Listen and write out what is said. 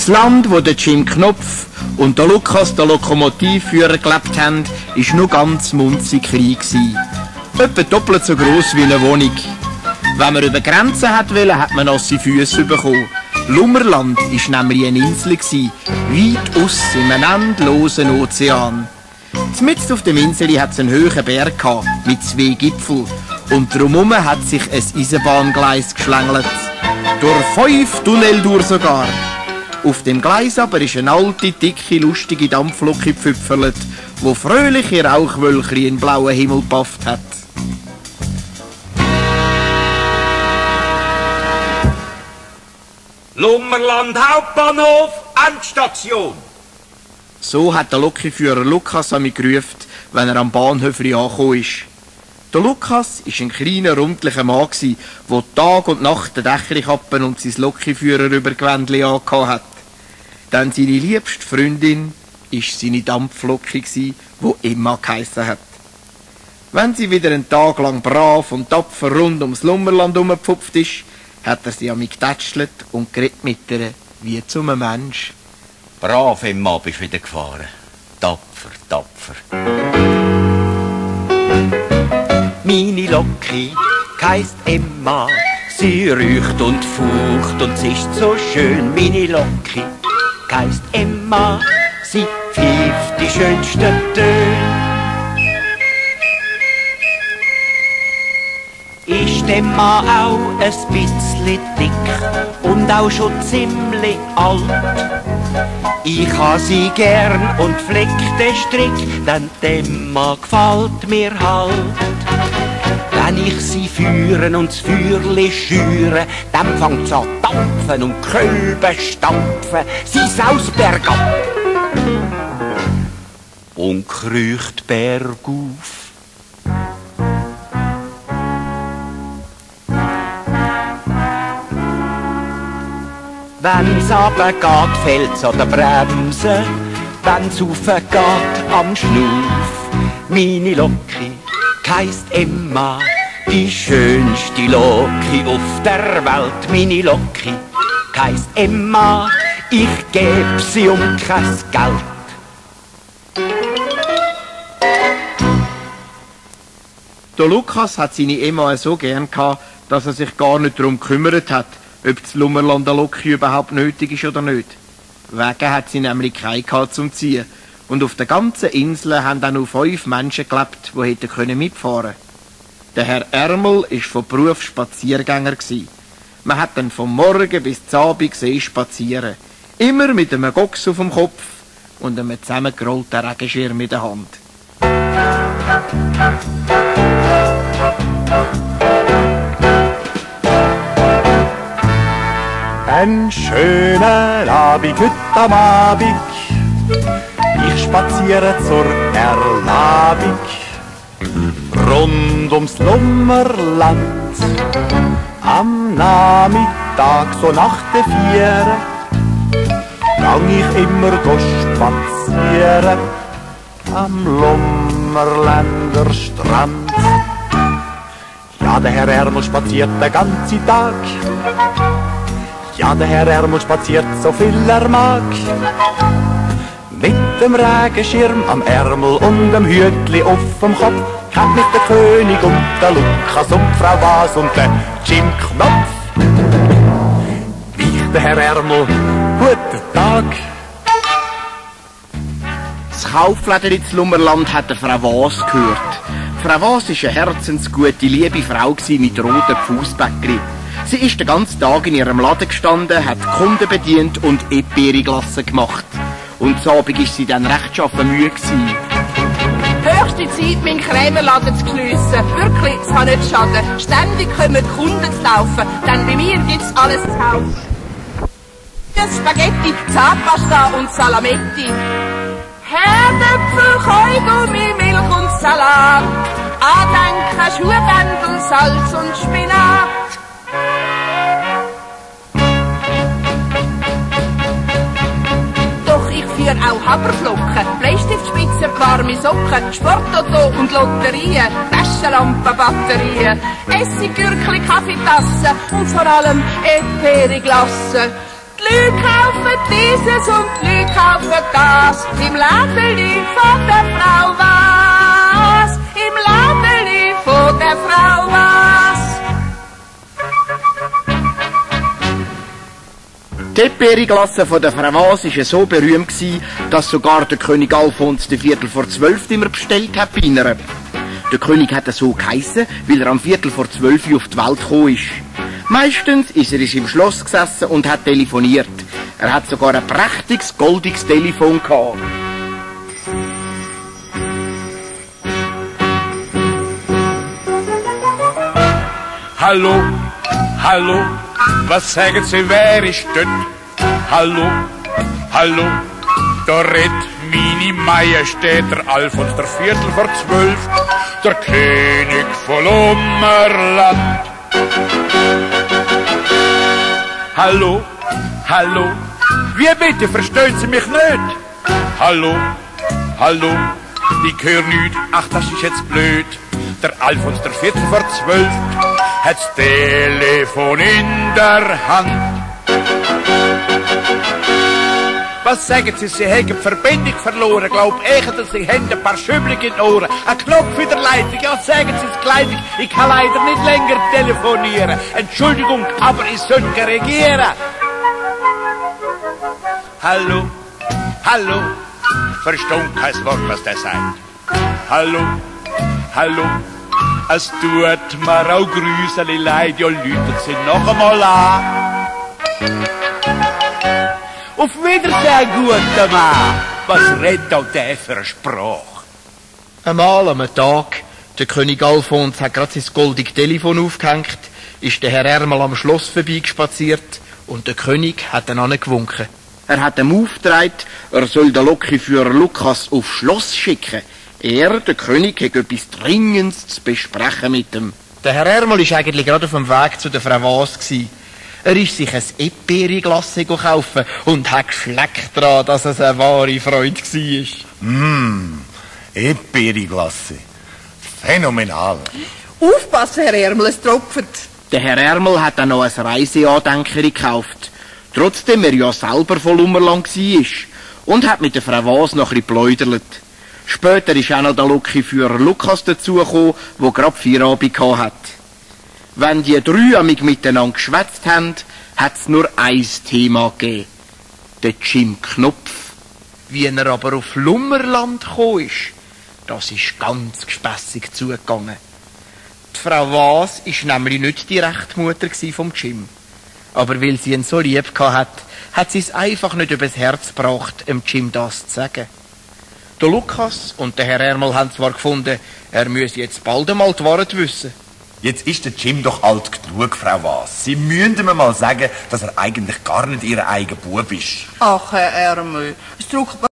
Das Land, wo der Jim Knopf und der Lukas, der Lokomotivführer, gelebt haben, war nur ganz munzig klein gewesen. Etwa doppelt so gross wie eine Wohnung. Wenn man über Grenzen wollte, hat man nasse Füsse bekommen. Lummerland war nämlich eine Insel gewesen, weit aus in einem endlosen Ozean. Mitten auf dem Insel hat es einen hohen Berg gehabt, mit 2 Gipfeln. Und drumherum hat sich ein Eisenbahngleis geschlängelt. Durch 5 Tunnel durch sogar. Auf dem Gleis aber ist eine alte, dicke, lustige Dampflok gepfüpfert, wo fröhliche Rauchwölkchen in den blauen Himmel gepafft hat. Lummerland Hauptbahnhof, Endstation. So hat der Lokführer Lukas an mich gerufen, wenn er am Bahnhof angekommen ist. Der Lukas war ein kleiner, rundlicher Mann, der Tag und Nacht den Dächerkappen und sein Lokführerübergewändchen angehabt hat. Dann seine liebste Freundin war seine Dampflocke, die Emma geheissen hat. Wenn sie wieder einen Tag lang brav und tapfer rund ums Lummerland herumgepfupft ist, hat er sie an mich getätschelt und geredet mit ihr wie zu einem Mensch. Brav, Emma, bist wieder gefahren. Tapfer, tapfer. Meine Locke heisst Emma, sie riecht und faucht und sie ist so schön. Meine Locke heisst Emma, sie pfeift die schönsten Töne. Ist Emma auch ein bisschen dick und auch schon ziemlich alt. Ich ha sie gern und flick den Strick, denn Emma gefällt mir halt. Wenn ich sie führen und das Feuerli schüre, dann fängt's an dampfen und Kölben stampfen. Sie saust bergab und kriecht bergauf. Wenn's runtergeht, fällt's an der Bremse, wenn's raufgeht, am Schnuff. Meine Locke heisst Emma, die schönste Locke auf der Welt. Meine Locke heisst Emma, ich geb sie um kein Geld. Der Lukas hat seine Emma so gern gehabt, dass er sich gar nicht darum gekümmert hat, ob das Lummerland eine Locke überhaupt nötig ist oder nicht. Wegen hat sie nämlich keine gehabt zum Ziehen. Und auf der ganzen Insel haben auch nur 5 Menschen gelebt, die hätten mitfahren können. Der Herr Ärmel war von Beruf Spaziergänger. Man hat dann vom Morgen bis zum Abend gesehen spazieren. Immer mit einem Gox auf dem Kopf und einem zusammengerollten Regenschirm in der Hand. Ein schöner Abend heute am Abend, ich spaziere zur Erlabung. Rund ums Lummerland, am Nachmittag so nach der 4 gang ich immer spazieren am Lummerländer Strand. Ja, der Herr Ärmel spaziert den ganzen Tag. Ja, der Herr Ärmel spaziert so viel er mag. Mit dem Regenschirm am Ärmel und dem Hütli auf dem Kopf. Kennt mit der König und der Lukas und Frau Was und der Jim Knopf. Ich, der Herr Ärmel, guten Tag. Das Kaufläden ins Lummerland hat der Frau Was gehört. Frau Was war eine herzensgute, liebe Frau mit roten Fussbäckchen. Sie ist den ganzen Tag in ihrem Laden gestanden, hat Kunden bedient und Eperi-Glasse gemacht. Und zu Abend war sie dann rechtschaffen müde gewesen. Hörst höchste Zeit, meinen Krämerladen zu schliessen. Wirklich, es kann nicht schaden. Ständig kommen die Kunden zu laufen, denn bei mir gibt's alles zu kaufen. Spaghetti, Zahnpasta und Salametti. Herdöpfel, Kaugummi, Milch und Salat. Andenken, Schuhbändel, Salz und Spinat. Doch ich führe auch Haferflocken, Bleistiftspitzen, warme Socken, Sportauto und Lotterien, Taschenlampen, Batterien, Essiggürkli, Kaffeetassen und vor allem Eperi-Glassen. Die Leute kaufen dieses und die Leute kaufen das. Im Lädeli von der Frau was? Im Lädeli von der Frau was? Die Eperi-Glasse von der Frau Was war so berühmt, dass sogar der König Alfons den 11:45 immer bestellt hat bei ihnen. Der König hat so geheissen, weil er am 11:45 auf die Welt gekommen ist. Meistens ist er in seinem Schloss gesessen und hat telefoniert. Er hat sogar ein prächtiges, goldiges Telefon gehabt. Hallo, hallo, was sagen Sie, wer ist dort? Hallo, hallo, da redet meine Majestät, der Alfons, der 11:45, der König von Lummerland. Hallo, hallo, wie bitte, verstehen Sie mich nicht? Hallo, hallo, ich höre nichts, ach, das ist jetzt blöd. Der Alfons, der 11:45, hat das Telefon in der Hand. Was sagen Sie, Sie haben die Verbindung verloren, glaub ich, dass Sie haben ein paar Schübling in den Ohren. Ein Knopf in der Leitung, ja, sagen Sie es gleich, ich kann leider nicht länger telefonieren. Entschuldigung, aber ich sollte regieren. Hallo, hallo, verstehen kein Wort, was der sagt. Hallo, hallo, es tut mir auch grüßeli leid, ja, läutet Sie noch einmal an. Auf Wiedersehen, guter Mann. Was redet auch der für eine Sprache? Einmal am Tag, der König Alfons hat gerade sein goldiges Telefon aufgehängt, ist der Herr Ärmel am Schloss vorbeigespazierrt und der König hat ihn angewunken. Er hat ihm aufgetragen, er soll den Lokführer Lukas aufs Schloss schicken. Er, der König, hat etwas Dringendes zu besprechen mit ihm. Der Herr Ärmel war eigentlich gerade auf dem Weg zu der Frau Was gewesen. Er ist sich ein Eperi-Glasse gekauft und hat geschleckt daran, dass es eine wahre Freude war. Eperi-Glasse. Phänomenal. Aufpassen, Herr Ärmel, es tropft. Der Herr Ärmel hat dann noch ein Reiseandenkerchen gekauft. Trotzdem er ja selber von Lummerland war. Und hat mit der Frau Was noch ein bisschen geplaudert. Später ist auch noch der Lokführer Lukas dazugekommen, der gerade Feierabend gehabt hat. Wenn die drei amig miteinander geschwätzt haben, hat's nur ein Thema gegeben. Der Jim Knopf. Wie er aber auf Lummerland gekommen ist, das ist ganz gespässig zugegangen. Die Frau Was ist nämlich nicht die Rechtmutter vom Jim. Aber weil sie ihn so lieb gehabt hat sie es einfach nicht übers Herz gebracht, Jim das zu sagen. Der Lukas und der Herr Ärmel haben zwar gefunden, er müsse jetzt bald einmal die Wahrheit wissen. Jetzt ist der Jim doch alt genug, Frau Was. Sie müssen mir mal sagen, dass er eigentlich gar nicht Ihr eigener Bub ist. Ach, Herr Ärmel, es drückt